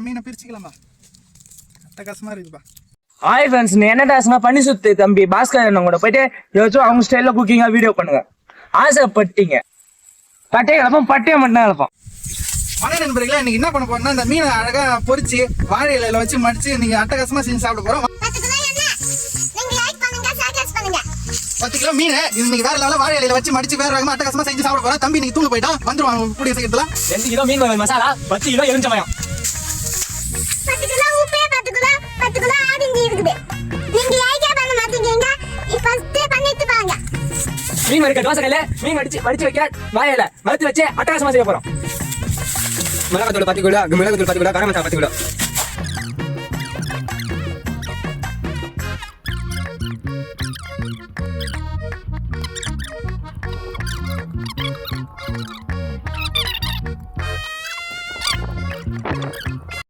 மீனை பிரிச்சுக்கலாமா? அட்டகாசமா இருக்குப்பா. ஹாய் ஃப்ரெண்ட்ஸ், நீ என்ன டாஸ்மா பண்ணி சுத்து தம்பி பாஸ்கர் கூட போயிட்டு ஏதாச்சும் அவங்க ஸ்டைல்ல குக்கிங்கா வீடியோ பண்ணுங்க. ஆசைப்பட்டீங்க பட்டையை கிளப்போம், பட்டையை மட்டும் கிளப்போம். வணக்கம் நண்பர்களே, இன்னைக்கு என்ன பண்ண போறோம்னா இந்த மீனை அழகா பொரிச்சு வாழை இலையில வச்சு மடிச்சு நீங்க அட்டகாசமா செஞ்சு சாப்பிட போறோம். 10 கிலோ மீன் இன்னைக்கு வேற லெவல்ல வாழை இலையில வச்சு மடிச்சு வேற ரகமா அட்டகாசமா செஞ்சு சாப்பிட போறோம். தம்பி நீங்க தூங்க போயிட்டா வந்துருவாங்க கூடிய சீக்கிரத்துல. 2 கிலோ மீன் மசாலா, 10 கிலோ எலுமிச்சம்பழம், 10 கிலோ உப்பு, 10 கிலோ ஆரஞ்சு இருக்குது. நீங்க ஐடியா பண்ண மாட்டீங்க. ஃபர்ஸ்ட் பண்ணிட்டு வாங்க. மீன் வறுக்க தோசைக்கல்ல மீன் மடிச்சு வைக்க வாழையில வறுத்து வச்சு அட்டகாசமா செய்ய போறோம். மிளகாத்தூள் 10 கிலோ, மிளகாத்தூள் 10 கிலோ, கரம் மசாலா 10 கிலோ.